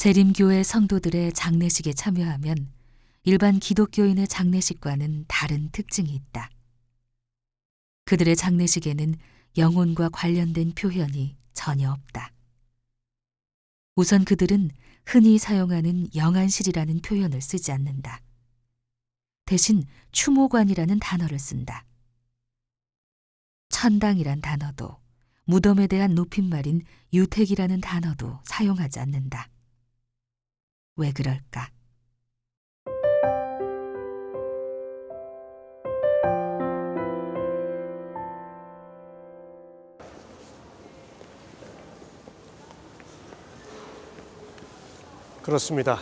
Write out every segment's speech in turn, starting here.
재림교회 성도들의 장례식에 참여하면 일반 기독교인의 장례식과는 다른 특징이 있다. 그들의 장례식에는 영혼과 관련된 표현이 전혀 없다. 우선 그들은 흔히 사용하는 영안실이라는 표현을 쓰지 않는다. 대신 추모관이라는 단어를 쓴다. 천당이란 단어도, 무덤에 대한 높임말인 유택이라는 단어도 사용하지 않는다. 왜 그럴까? 그렇습니다.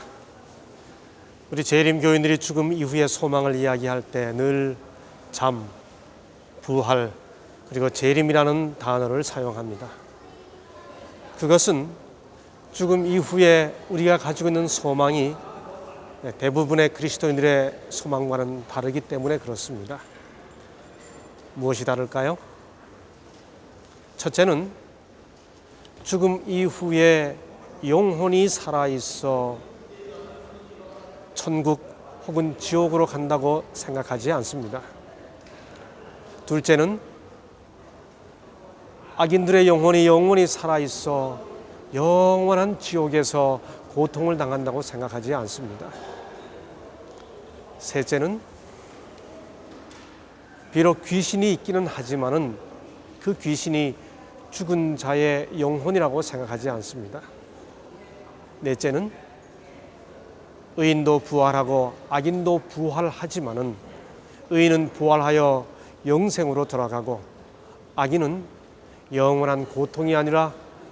우리 재림교인들이 죽음 이후의 소망을 이야기할 때 늘 잠, 부활, 그리고 재림이라는 단어를 사용합니다. 그것은 죽음 이후에 우리가 가지고 있는 소망이 대부분의 그리스도인들의 소망과는 다르기 때문에 그렇습니다. 무엇이 다를까요? 첫째는 죽음 이후에 영혼이 살아있어 천국 혹은 지옥으로 간다고 생각하지 않습니다. 둘째는 악인들의 영혼이 영원히 살아있어 영원한 지옥에서 고통을 당한다고 생각하지 않습니다. 셋째는 비록 귀신이 있기는 하지만은 그 귀신이 죽은 자의 영혼이라고 생각하지 않습니다. 넷째는 의인도 부활하고 악인도 부활하지만은 의인은 부활하여 영생으로 돌아가고 악인은 영원한 고통이 아니라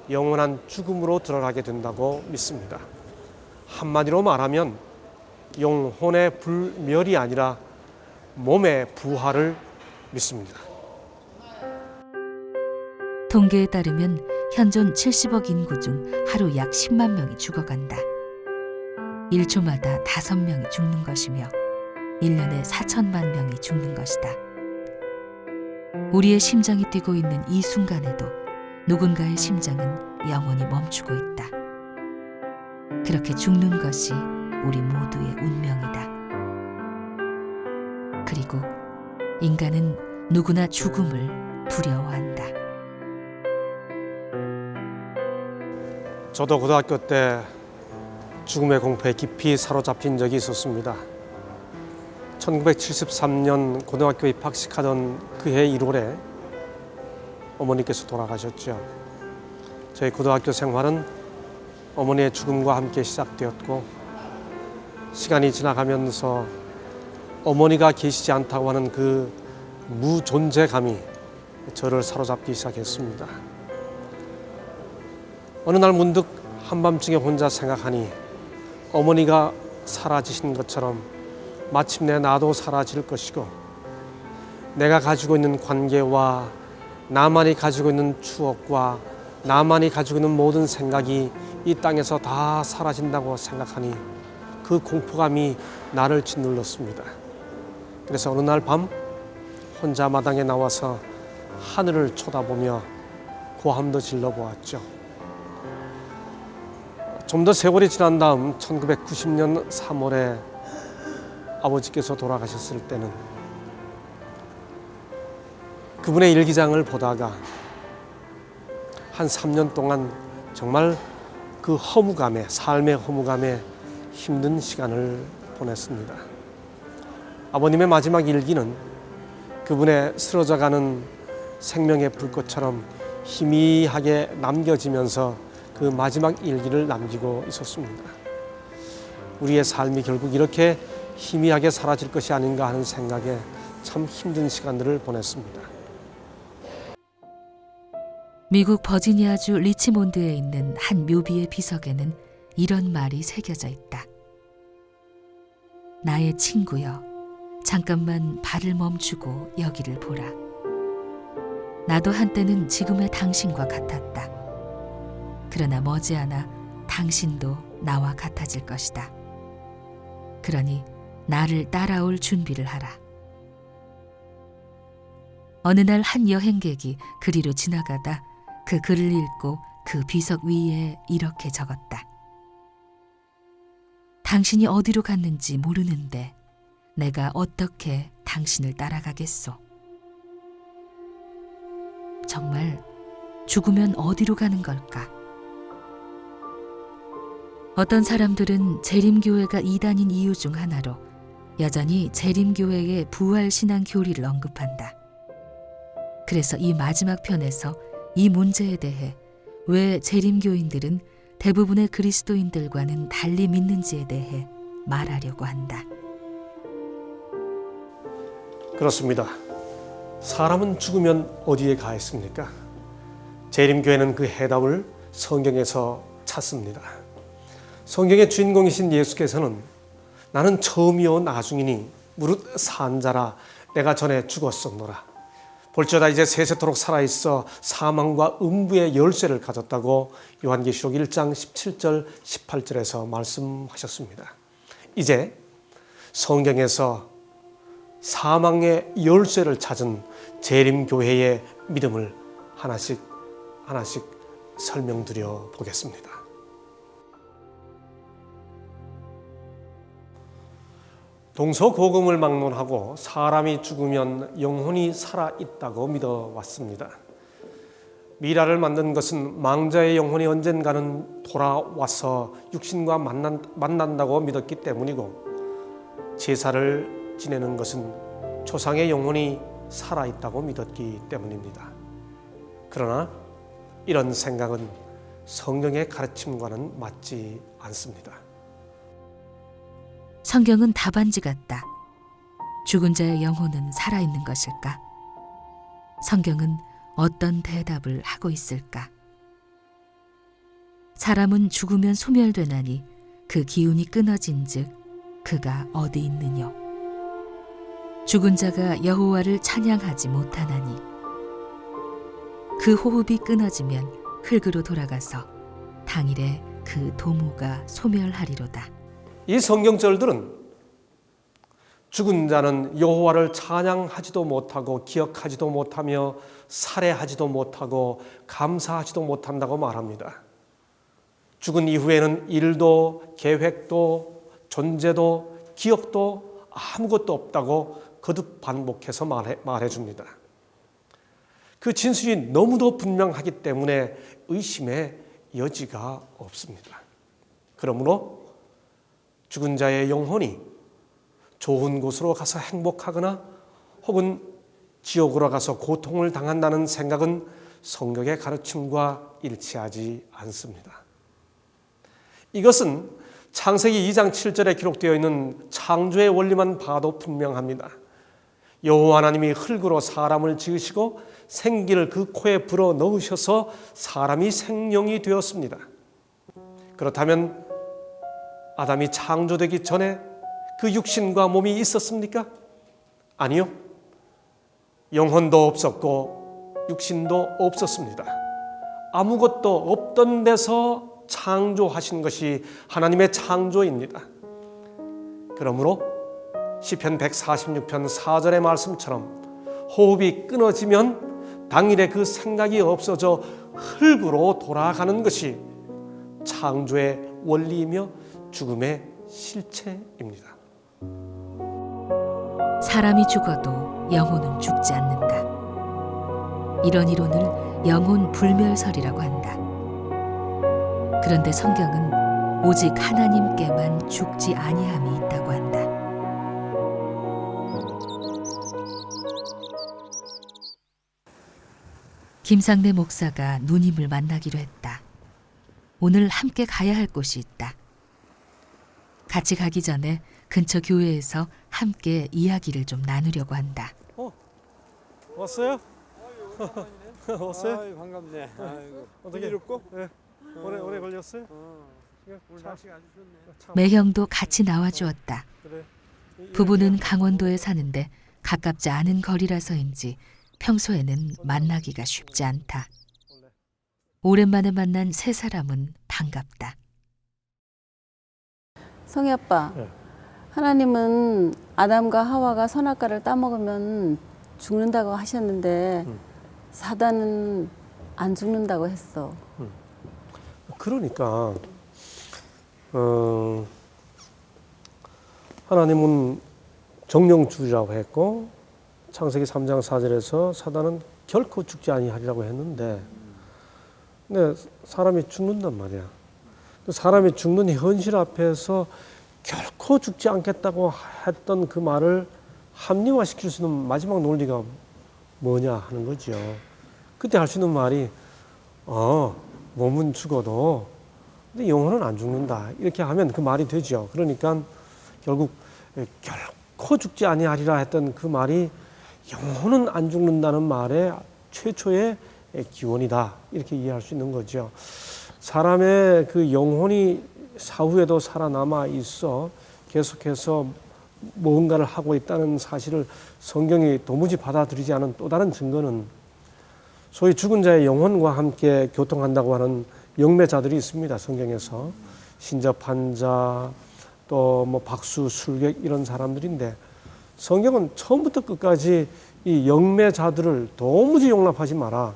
영원한 죽음으로 들어가게 된다고 믿습니다. 한마디로 말하면 영혼의 불멸이 아니라 몸의 부활을 믿습니다. 통계에 따르면 현존 70억 인구 중 하루 약 10만 명이 죽어간다. 1초마다 5명이 죽는 것이며 1년에 4천만 명이 죽는 것이다. 우리의 심장이 뛰고 있는 이 순간에도 누군가의 심장은 영원히 멈추고 있다. 그렇게 죽는 것이 우리 모두의 운명이다. 그리고 인간은 누구나 죽음을 두려워한다. 저도 고등학교 때 죽음의 공포에 깊이 사로잡힌 적이 있었습니다. 1973년 고등학교 입학식하던 그해 1월에 어머니께서 돌아가셨죠. 저희 고등학교 생활은 어머니의 죽음과 함께 시작되었고, 시간이 지나가면서 어머니가 계시지 않다고 하는 그 무존재감이 저를 사로잡기 시작했습니다. 어느 날 문득 한밤중에 혼자 생각하니 어머니가 사라지신 것처럼 마침내 나도 사라질 것이고, 내가 가지고 있는 관계와 나만이 가지고 있는 추억과 나만이 가지고 있는 모든 생각이 이 땅에서 다 사라진다고 생각하니 그 공포감이 나를 짓눌렀습니다. 그래서 어느 날 밤 혼자 마당에 나와서 하늘을 쳐다보며 고함도 질러보았죠. 좀 더 세월이 지난 다음 1990년 3월에 아버지께서 돌아가셨을 때는 그분의 일기장을 보다가 한 3년 동안 정말 그 허무감에, 삶의 허무감에 힘든 시간을 보냈습니다. 아버님의 마지막 일기는 그분의 쓰러져가는 생명의 불꽃처럼 희미하게 남겨지면서 그 마지막 일기를 남기고 있었습니다. 우리의 삶이 결국 이렇게 희미하게 사라질 것이 아닌가 하는 생각에 참 힘든 시간들을 보냈습니다. 미국 버지니아주 리치몬드에 있는 한 묘비의 비석에는 이런 말이 새겨져 있다. 나의 친구여, 잠깐만 발을 멈추고 여기를 보라. 나도 한때는 지금의 당신과 같았다. 그러나 머지않아 당신도 나와 같아질 것이다. 그러니 나를 따라올 준비를 하라. 어느 날 한 여행객이 그리로 지나가다 그 글을 읽고 그 비석 위에 이렇게 적었다. 당신이 어디로 갔는지 모르는데 내가 어떻게 당신을 따라가겠소? 정말 죽으면 어디로 가는 걸까? 어떤 사람들은 재림교회가 이단인 이유 중 하나로 여전히 재림교회의 부활신앙 교리를 언급한다. 그래서 이 마지막 편에서 이 문제에 대해 왜 재림교인들은 대부분의 그리스도인들과는 달리 믿는지에 대해 말하려고 한다. 그렇습니다. 사람은 죽으면 어디에 가 있습니까? 재림교회는 그 해답을 성경에서 찾습니다. 성경의 주인공이신 예수께서는 나는 처음이요 나중이니 무릇 산 자라 내가 전에 죽었었노라. 볼지어다 이제 세세토록 살아있어 사망과 음부의 열쇠를 가졌다고 요한계시록 1장 17절 18절에서 말씀하셨습니다. 이제 성경에서 사망의 열쇠를 찾은 재림교회의 믿음을 하나씩 설명드려 보겠습니다. 동서고금을 막론하고 사람이 죽으면 영혼이 살아있다고 믿어왔습니다. 미라를 만든 것은 망자의 영혼이 언젠가는 돌아와서 육신과 만난다고 믿었기 때문이고, 제사를 지내는 것은 조상의 영혼이 살아있다고 믿었기 때문입니다. 그러나 이런 생각은 성경의 가르침과는 맞지 않습니다. 성경은 답안지 같다. 죽은 자의 영혼은 살아있는 것일까? 성경은 어떤 대답을 하고 있을까? 사람은 죽으면 소멸되나니 그 기운이 끊어진즉 그가 어디 있느뇨? 죽은 자가 여호와를 찬양하지 못하나니 그 호흡이 끊어지면 흙으로 돌아가서 당일에 그 도무가 소멸하리로다. 이 성경절들은 죽은 자는 여호와를 찬양하지도 못하고 기억하지도 못하며 살해하지도 못하고 감사하지도 못한다고 말합니다. 죽은 이후에는 일도 계획도 존재도 기억도 아무것도 없다고 거듭 반복해서 말해줍니다. 그 진술이 너무도 분명하기 때문에 의심의 여지가 없습니다. 그러므로 죽은 자의 영혼이 좋은 곳으로 가서 행복하거나 혹은 지옥으로 가서 고통을 당한다는 생각은 성경의 가르침과 일치하지 않습니다. 이것은 창세기 2장 7절에 기록되어 있는 창조의 원리만 봐도 분명합니다. 여호와 하나님이 흙으로 사람을 지으시고 생기를 그 코에 불어 넣으셔서 사람이 생명이 되었습니다. 그렇다면 아담이 창조되기 전에 그 육신과 몸이 있었습니까? 아니요. 영혼도 없었고 육신도 없었습니다. 아무것도 없던 데서 창조하신 것이 하나님의 창조입니다. 그러므로 시편 146편 4절의 말씀처럼 호흡이 끊어지면 당일에 그 생각이 없어져 흙으로 돌아가는 것이 창조의 원리이며 죽음의 실체입니다. 사람이 죽어도 영혼은 죽지 않는다. 이런 이론을 영혼 불멸설이라고 한다. 그런데 성경은 오직 하나님께만 죽지 아니함이 있다고 한다. 김상래 목사가 누님을 만나기로 했다. 오늘 함께 가야 할 곳이 있다. 같이 가기 전에 근처 교회에서 함께 이야기를 좀 나누려고 한다. 왔어요? 왔어요? 아유, 반갑네. 아이고. 어떻게 이롭고? 네. 오래 걸렸어요? 오늘 날씨가 아주 좋네. 매형도 같이 나와주었다. 그래. 부부는 강원도에 사는데 가깝지 않은 거리라서인지 평소에는 만나기가 쉽지 않다. 오랜만에 만난 세 사람은 반갑다. 성희 아빠, 네. 하나님은 아담과 하와가 선악과를 따먹으면 죽는다고 하셨는데 사단은 안 죽는다고 했어. 그러니까 하나님은 정령주의라고 했고 창세기 3장 4절에서 사단은 결코 죽지 아니하리라고 했는데 근데 사람이 죽는단 말이야. 사람이 죽는 현실 앞에서 결코 죽지 않겠다고 했던 그 말을 합리화시킬 수 있는 마지막 논리가 뭐냐 하는 거죠. 그때 할 수 있는 말이 몸은 죽어도 근데 영혼은 안 죽는다. 이렇게 하면 그 말이 되죠. 그러니까 결국 결코 죽지 아니하리라 했던 그 말이 영혼은 안 죽는다는 말의 최초의 기원이다. 이렇게 이해할 수 있는 거죠. 사람의 그 영혼이 사후에도 살아남아 있어 계속해서 뭔가를 하고 있다는 사실을 성경이 도무지 받아들이지 않은 또 다른 증거는 소위 죽은 자의 영혼과 함께 교통한다고 하는 영매자들이 있습니다. 성경에서 신접한 자, 또 뭐 박수, 술객 이런 사람들인데 성경은 처음부터 끝까지 이 영매자들을 도무지 용납하지 마라.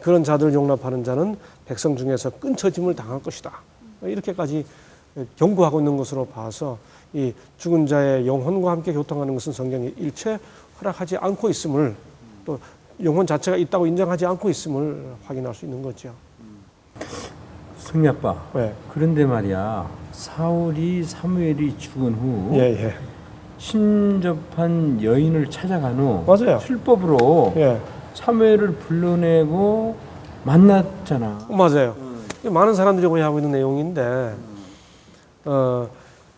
그런 자들을 용납하는 자는 백성 중에서 끊쳐짐을 당할 것이다. 이렇게까지 경고하고 있는 것으로 봐서 이 죽은 자의 영혼과 함께 교통하는 것은 성경이 일체 허락하지 않고 있음을 또 영혼 자체가 있다고 인정하지 않고 있음을 확인할 수 있는 거죠. 성리 아빠. 네. 그런데 말이야 사울이 사무엘이 죽은 후 예. 신접한 여인을 찾아간 후 맞아요. 술법으로 예. 사무엘을 불러내고 만났잖아. 맞아요. 많은 사람들이 오해하고 있는 내용인데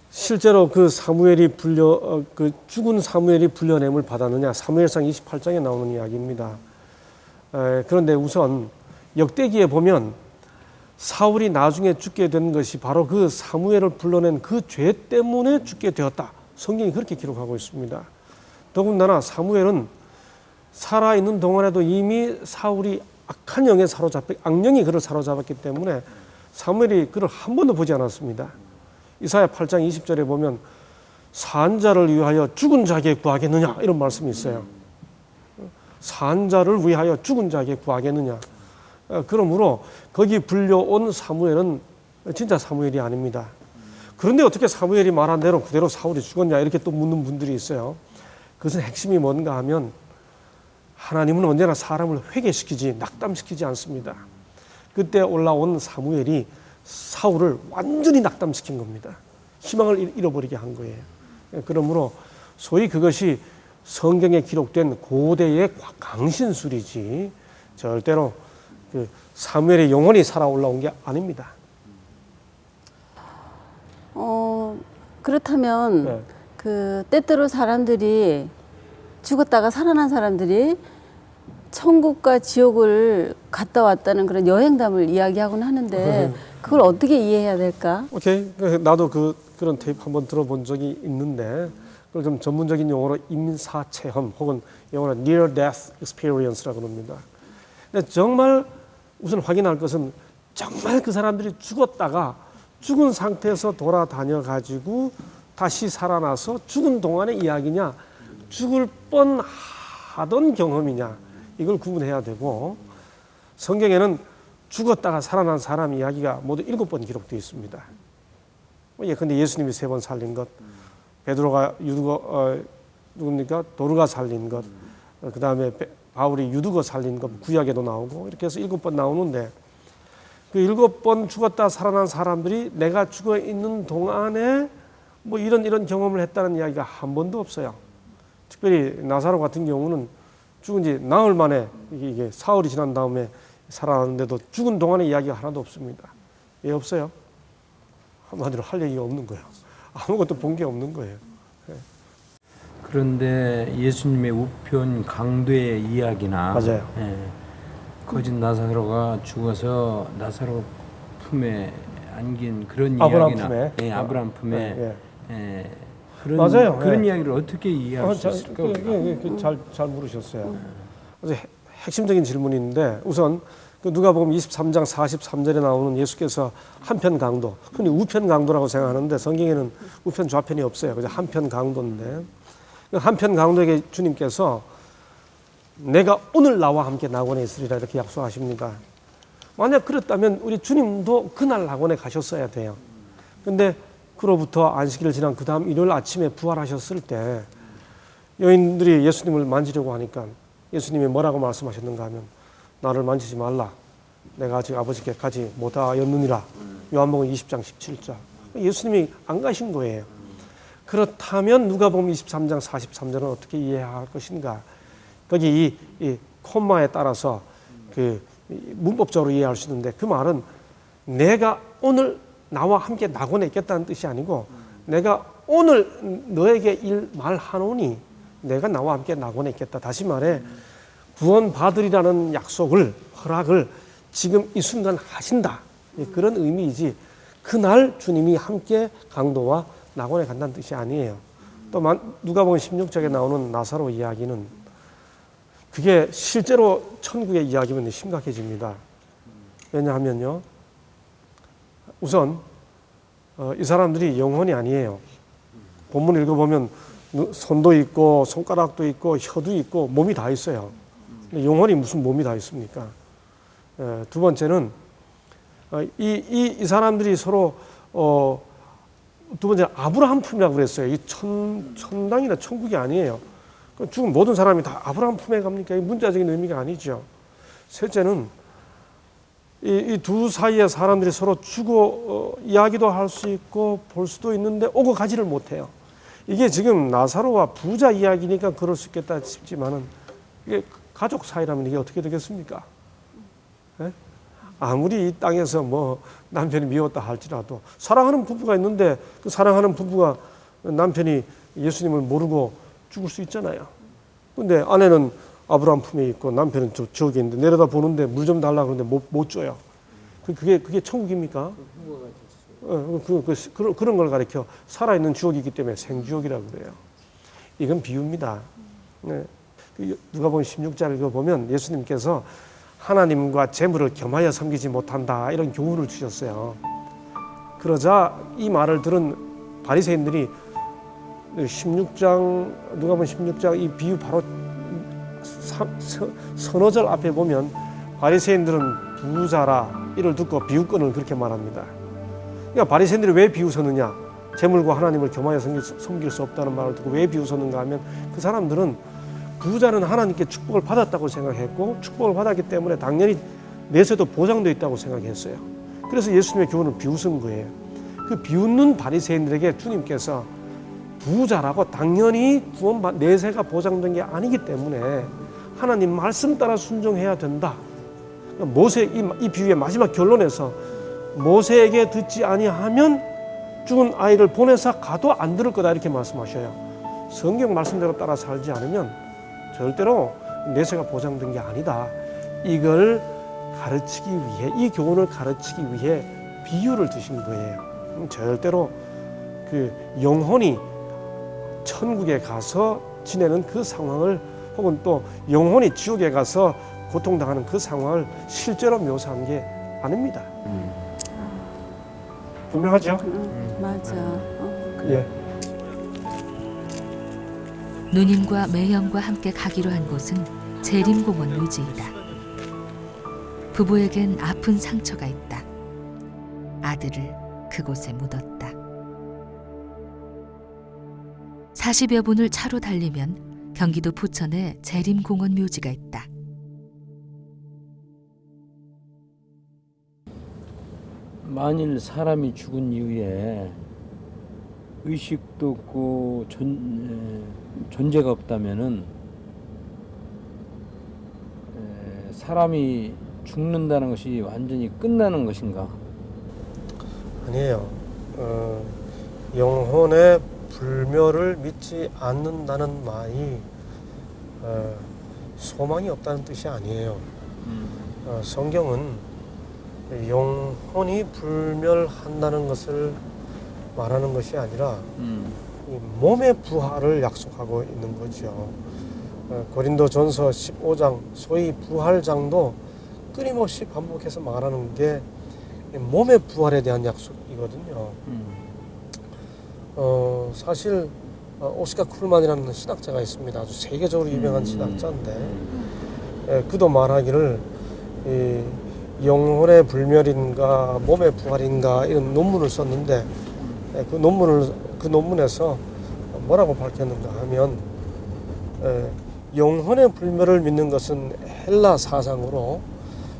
실제로 그 사무엘이 그 죽은 사무엘이 불려냄을 받았느냐 사무엘상 28장에 나오는 이야기입니다. 그런데 우선 역대기에 보면 사울이 나중에 죽게 된 것이 바로 그 사무엘을 불러낸 그 죄 때문에 죽게 되었다. 성경이 그렇게 기록하고 있습니다. 더군다나 사무엘은 살아있는 동안에도 이미 사울이 악한 영에 악령이 그를 사로잡았기 때문에 사무엘이 그를 한 번도 보지 않았습니다. 이사야 8장 20절에 보면 산 자를 위하여 죽은 자에게 구하겠느냐 이런 말씀이 있어요. 산 자를 위하여 죽은 자에게 구하겠느냐. 그러므로 거기 불려온 사무엘은 진짜 사무엘이 아닙니다. 그런데 어떻게 사무엘이 말한 대로 그대로 사울이 죽었냐 이렇게 또 묻는 분들이 있어요. 그것은 핵심이 뭔가 하면 하나님은 언제나 사람을 회개시키지 낙담시키지 않습니다. 그때 올라온 사무엘이 사울을 완전히 낙담시킨 겁니다. 희망을 잃어버리게 한 거예요. 그러므로 소위 그것이 성경에 기록된 고대의 강신술이지 절대로 그 사무엘의 영혼이 살아 올라온 게 아닙니다. 그렇다면 네. 그 때때로 사람들이 죽었다가 살아난 사람들이 천국과 지옥을 갔다 왔다는 그런 여행담을 이야기하고는 하는데 그걸 어떻게 이해해야 될까? 오케이. 나도 그런 테이프 한번 들어본 적이 있는데 그걸 좀 전문적인 용어로 임사체험 혹은 영어로 near death experience라고 합니다. 근데 정말 우선 확인할 것은 정말 그 사람들이 죽었다가 죽은 상태에서 돌아다녀 가지고 다시 살아나서 죽은 동안의 이야기냐 죽을 뻔하던 경험이냐 이걸 구분해야 되고 성경에는 죽었다가 살아난 사람 이야기가 모두 7번 기록되어 있습니다. 근데 예수님이 3번 살린 것, 베드로가 누굽니까? 도르가 살린 것, 그 다음에 바울이 유두거 살린 것, 구약에도 나오고 이렇게 해서 7번 나오는데 그 7번 죽었다 살아난 사람들이 내가 죽어 있는 동안에 뭐 이런 경험을 했다는 이야기가 한 번도 없어요. 특별히 나사로 같은 경우는 죽은 지 나흘 만에 이게 사흘이 지난 다음에 살아났는데도 죽은 동안의 이야기가 하나도 없습니다. 왜 없어요? 한마디로 할 얘기가 없는 거예요. 아무것도 본 게 없는 거예요. 그런데 예수님의 우편 강도의 이야기나 맞아요. 거짓 나사로가 죽어서 나사로 품에 안긴 그런 아브라함 이야기나 품에. 아브라함 품에 그런 맞아요. 그런 이야기를 어떻게 이해할 수 있을까? 잘 물으셨어요. 그래서 핵심적인 질문인데 우선 그 누가복음 23장 43절에 나오는 예수께서 한편 강도, 흔히 우편 강도라고 생각하는데 성경에는 우편 좌편이 없어요. 그래서 한편 강도인데 한편 강도에게 주님께서 내가 오늘 나와 함께 낙원에 있으리라 이렇게 약속하십니다. 만약 그랬다면 우리 주님도 그날 낙원에 가셨어야 돼요. 근데 그로부터 안식일을 지난 그 다음 일요일 아침에 부활하셨을 때 여인들이 예수님을 만지려고 하니까 예수님이 뭐라고 말씀하셨는가 하면 나를 만지지 말라. 내가 아직 아버지께 가지 못하였느니라. 요한복음 20장 17절. 예수님이 안 가신 거예요. 그렇다면 누가복음 23장 43절은 어떻게 이해해야 할 것인가? 거기 이 콤마에 따라서 그 문법적으로 이해할 수 있는데 그 말은 내가 오늘 나와 함께 낙원에 있겠다는 뜻이 아니고 내가 오늘 너에게 일 말하노니 내가 나와 함께 낙원에 있겠다. 다시 말해 구원받으리라는 약속을 허락을 지금 이 순간 하신다. 그런 의미이지 그날 주님이 함께 강도와 낙원에 간다는 뜻이 아니에요. 또 누가복음 16장에 나오는 나사로 이야기는 그게 실제로 천국의 이야기면 심각해집니다. 왜냐하면요. 우선 이 사람들이 영혼이 아니에요. 본문 읽어보면 손도 있고 손가락도 있고 혀도 있고 몸이 다 있어요. 근데 영혼이 무슨 몸이 다 있습니까? 두 번째는 이 사람들이 서로 두 번째 아브라함 품이라고 그랬어요. 이 천당이나 천국이 아니에요. 죽은 모든 사람이 다 아브라함 품에 갑니까? 이 문자적인 의미가 아니죠. 셋째는 이 두 사이의 사람들이 서로 주고 이야기도 할 수 있고 볼 수도 있는데 오고 가지를 못해요. 이게 지금 나사로와 부자 이야기니까 그럴 수 있겠다 싶지만은 이게 가족 사이라면 이게 어떻게 되겠습니까? 네? 아무리 이 땅에서 뭐 남편이 미웠다 할지라도 사랑하는 부부가 있는데 그 사랑하는 부부가 남편이 예수님을 모르고 죽을 수 있잖아요. 근데 아내는 아브라함 품에 있고 남편은 저기 있는데 내려다 보는데 물 좀 달라 그러는데 못 줘요. 그게 천국입니까? 그런 걸 가리켜 살아있는 주옥이기 때문에 생주옥이라고 그래요. 이건 비유입니다. 네. 누가복음 16장 읽어보면 예수님께서 하나님과 재물을 겸하여 섬기지 못한다 이런 교훈을 주셨어요. 그러자 이 말을 들은 바리새인들이 16장 누가복음 16장 이 비유 바로 서너 절 앞에 보면 바리새인들은 부자라 이를 듣고 비유권을 그렇게 말합니다. 그러니까 바리새인들이 왜 비웃었느냐? 재물과 하나님을 겸하여 섬길 수 없다는 말을 듣고 왜 비웃었는가 하면 그 사람들은 부자는 하나님께 축복을 받았다고 생각했고 축복을 받았기 때문에 당연히 내세도 보장되어 있다고 생각했어요. 그래서 예수님의 교훈을 비웃은 거예요. 그 비웃는 바리새인들에게 주님께서 부자라고 당연히 내세가 보장된 게 아니기 때문에 하나님 말씀 따라 순종해야 된다. 모세 이 비유의 마지막 결론에서 모세에게 듣지 아니하면 죽은 아이를 보내서 가도 안 들을 거다 이렇게 말씀하셔요. 성경 말씀대로 따라 살지 않으면 절대로 내세가 보장된 게 아니다. 이걸 가르치기 위해 이 교훈을 가르치기 위해 비유를 드신 거예요. 절대로 그 영혼이 천국에 가서 지내는 그 상황을 혹은 또 영혼이 지옥에 가서 고통당하는 그 상황을 실제로 묘사한 게 아닙니다. 분명하죠? 맞아. 예. 누님과 매형과 함께 가기로 한 곳은 재림공원 묘지이다. 부부에겐 아픈 상처가 있다. 아들을 그곳에 묻었다. 40여 분을 차로 달리면 경기도 부천에 재림공원 묘지가 있다. 만일 사람이 죽은 이후에 의식도 없고 존재가 없다면은 사람이 죽는다는 것이 완전히 끝나는 것인가? 아니에요. 영혼의 불멸을 믿지 않는다는 말이 소망이 없다는 뜻이 아니에요. 성경은 영혼이 불멸한다는 것을 말하는 것이 아니라 이 몸의 부활을 약속하고 있는 거죠. 고린도전서 15장 소위 부활장도 끊임없이 반복해서 말하는 게 몸의 부활에 대한 약속이거든요. 사실 오스카 쿨만이라는 신학자가 있습니다. 아주 세계적으로 유명한 신학자인데 그도 말하기를 영혼의 불멸인가 몸의 부활인가 이런 논문을 썼는데 그 논문에서 뭐라고 밝혔는가 하면 영혼의 불멸을 믿는 것은 헬라 사상으로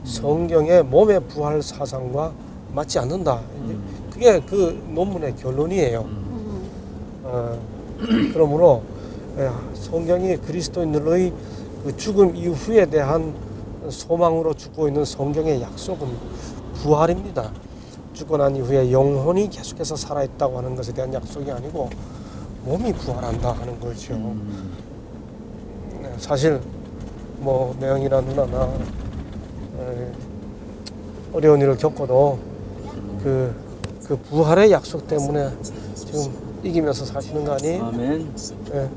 성경의 몸의 부활 사상과 맞지 않는다. 그게 그 논문의 결론이에요. 그러므로 성경이 그리스도인들의 그 죽음 이후에 대한 소망으로 주고 있는 성경의 약속은 부활입니다. 죽고 난 이후에 영혼이 계속해서 살아있다고 하는 것에 대한 약속이 아니고 몸이 부활한다 하는 거죠. 사실 뭐 매형이나 누나나 어려운 일을 겪어도 그 부활의 약속 때문에 지금 이기면서 사시는 거 아니에요? 아멘. 예.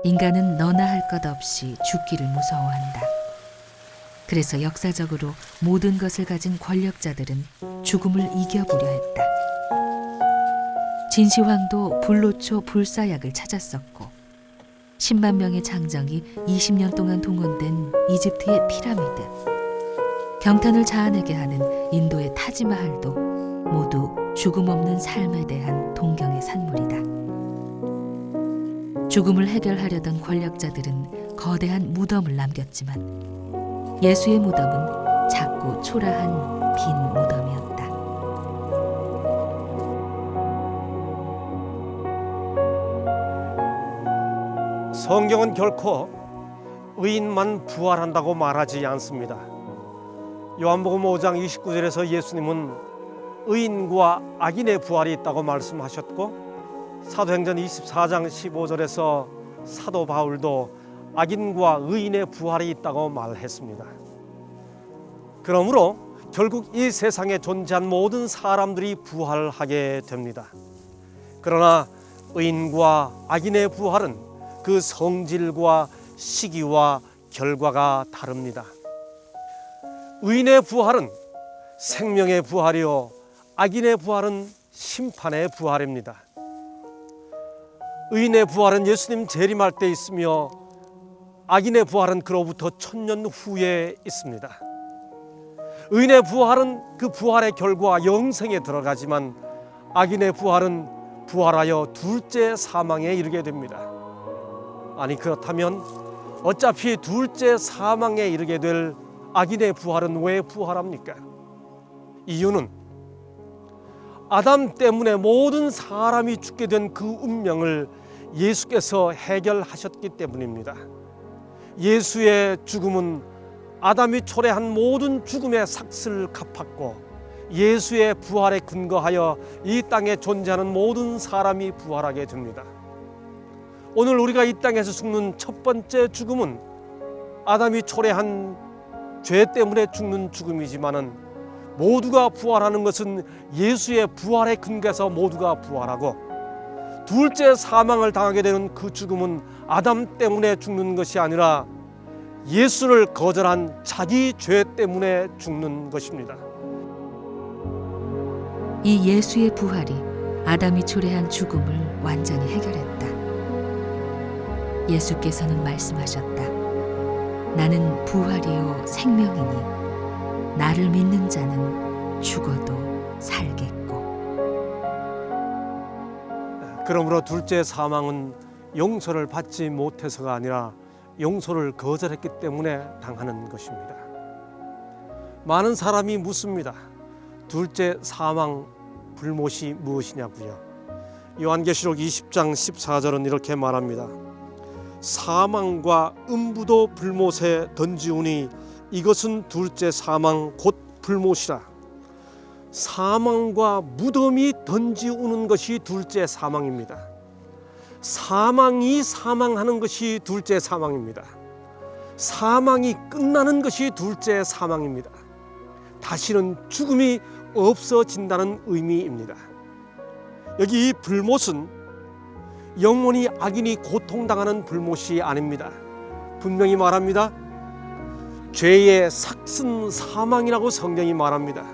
인간은 너나 할 것 없이 죽기를 무서워한다. 그래서 역사적으로 모든 것을 가진 권력자들은 죽음을 이겨보려 했다. 진시황도 불로초 불사약을 찾았었고 10만 명의 장정이 20년 동안 동원된 이집트의 피라미드, 경탄을 자아내게 하는 인도의 타지마할도 모두 죽음 없는 삶에 대한 동경의 산물이다. 죽음을 해결하려던 권력자들은 거대한 무덤을 남겼지만 예수의 무덤은 작고 초라한 빈 무덤이었다. 성경은 결코 의인만 부활한다고 말하지 않습니다. 요한복음 5장 29절에서 예수님은 의인과 악인의 부활이 있다고 말씀하셨고 사도행전 24장 15절에서 사도 바울도 악인과 의인의 부활이 있다고 말했습니다. 그러므로 결국 이 세상에 존재한 모든 사람들이 부활하게 됩니다. 그러나 의인과 악인의 부활은 그 성질과 시기와 결과가 다릅니다. 의인의 부활은 생명의 부활이요 악인의 부활은 심판의 부활입니다. 의인의 부활은 예수님 재림할 때 있으며 악인의 부활은 그로부터 1000년 후에 있습니다. 의인의 부활은 그 부활의 결과 영생에 들어가지만 악인의 부활은 부활하여 둘째 사망에 이르게 됩니다. 아니 그렇다면 어차피 둘째 사망에 이르게 될 악인의 부활은 왜 부활합니까? 이유는 아담 때문에 모든 사람이 죽게 된 그 운명을 예수께서 해결하셨기 때문입니다. 예수의 죽음은 아담이 초래한 모든 죽음의 삭슬을 갚았고 예수의 부활에 근거하여 이 땅에 존재하는 모든 사람이 부활하게 됩니다. 오늘 우리가 이 땅에서 죽는 첫 번째 죽음은 아담이 초래한 죄 때문에 죽는 죽음이지만은 모두가 부활하는 것은 예수의 부활에 근거해서 모두가 부활하고 둘째 사망을 당하게 되는 그 죽음은 아담 때문에 죽는 것이 아니라 예수를 거절한 자기 죄 때문에 죽는 것입니다. 이 예수의 부활이 아담이 초래한 죽음을 완전히 해결했다. 예수께서는 말씀하셨다. 나는 부활이요 생명이니 나를 믿는 자는 죽어도 살겠고. 그러므로 둘째 사망은 용서를 받지 못해서가 아니라 용서를 거절했기 때문에 당하는 것입니다. 많은 사람이 묻습니다. 둘째 사망 불못이 무엇이냐고요. 요한계시록 20장 14절은 이렇게 말합니다. 사망과 음부도 불못에 던지우니 이것은 둘째 사망 곧 불못이라. 사망과 무덤이 던지우는 것이 둘째 사망입니다. 사망이 사망하는 것이 둘째 사망입니다. 사망이 끝나는 것이 둘째 사망입니다. 다시는 죽음이 없어진다는 의미입니다. 여기 이 불못은 영원히 악인이 고통당하는 불못이 아닙니다. 분명히 말합니다. 죄의 삭슨 사망이라고 성경이 말합니다.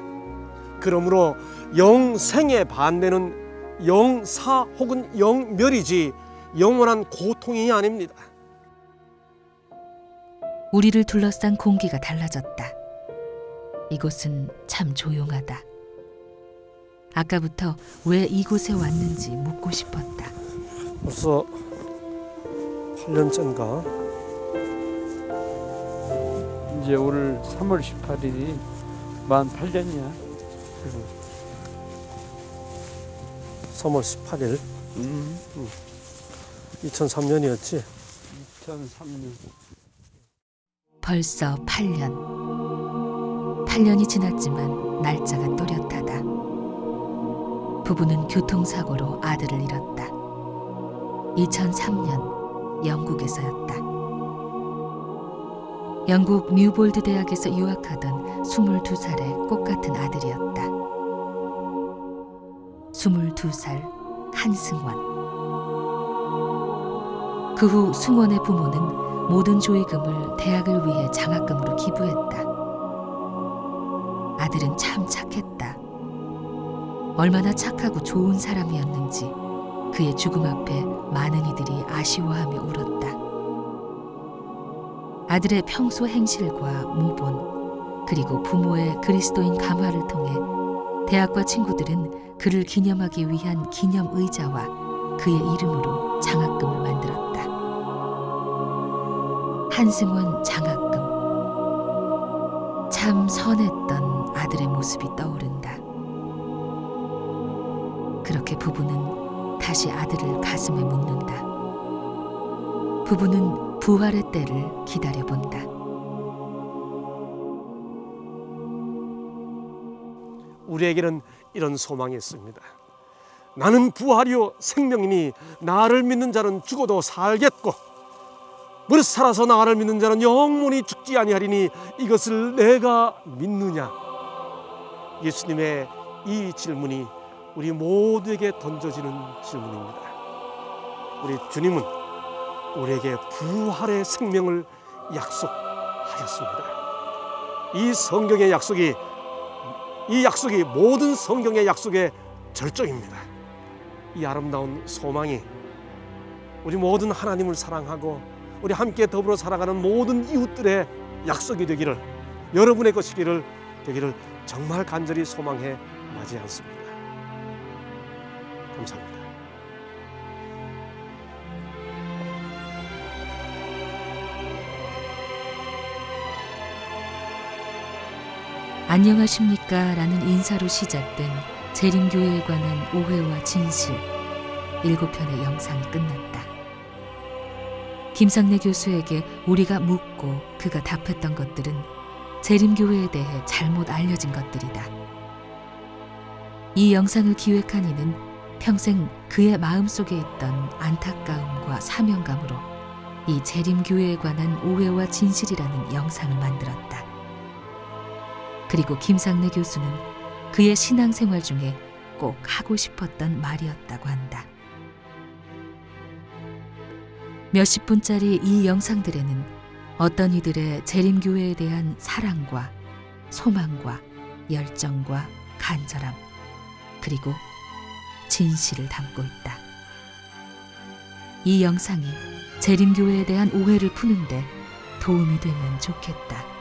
그러므로 영생의 반대는 영사 혹은 영멸이지 영원한 고통이 아닙니다. 우리를 둘러싼 공기가 달라졌다. 이곳은 참 조용하다. 아까부터 왜 이곳에 왔는지 묻고 싶었다. 벌써 8년째인가? 이제 오늘 3월 18일이 만 8년이야. 3월 18일 2003년이었지. 2003년. 벌써 8년. 8년이 지났지만 날짜가 또렷하다. 부부는 교통사고로 아들을 잃었다. 2003년 영국에서였다. 영국 뉴볼드 대학에서 유학하던 22살의 꽃같은 아들이었다. 22살 한승원. 그 후 승원의 부모는 모든 조의금을 대학을 위해 장학금으로 기부했다. 아들은 참 착했다. 얼마나 착하고 좋은 사람이었는지 그의 죽음 앞에 많은 이들이 아쉬워하며 울었다. 아들의 평소 행실과 모본 그리고 부모의 그리스도인 감화를 통해 대학과 친구들은 그를 기념하기 위한 기념의자와 그의 이름으로 장학금을 만들었다. 한승원 장학금. 참 선했던 아들의 모습이 떠오른다. 그렇게 부부는 다시 아들을 가슴에 묻는다. 부부는 부활의 때를 기다려본다. 우리에게는 이런 소망이 있습니다. 나는 부활이요 생명이니 나를 믿는 자는 죽어도 살겠고 무릇 살아서 나를 믿는 자는 영원히 죽지 아니하리니 이것을 내가 믿느냐. 예수님의 이 질문이 우리 모두에게 던져지는 질문입니다. 우리 주님은 우리에게 부활의 생명을 약속하셨습니다. 이 성경의 약속이 모든 성경의 약속의 절정입니다. 이 아름다운 소망이 우리 모든 하나님을 사랑하고 우리 함께 더불어 살아가는 모든 이웃들의 약속이 되기를, 여러분의 것이기를 되기를 정말 간절히 소망해 마지 않습니다. 감사합니다. 안녕하십니까 라는 인사로 시작된 재림교회에 관한 오해와 진실 7편의 영상이 끝났다. 김상래 교수에게 우리가 묻고 그가 답했던 것들은 재림교회에 대해 잘못 알려진 것들이다. 이 영상을 기획한 이는 평생 그의 마음속에 있던 안타까움과 사명감으로 이 재림교회에 관한 오해와 진실이라는 영상을 만들었다. 그리고 김상래 교수는 그의 신앙생활 중에 꼭 하고 싶었던 말이었다고 한다. 몇십 분짜리 이 영상들에는 어떤 이들의 재림교회에 대한 사랑과 소망과 열정과 간절함 그리고 진실을 담고 있다. 이 영상이 재림교회에 대한 오해를 푸는데 도움이 되면 좋겠다.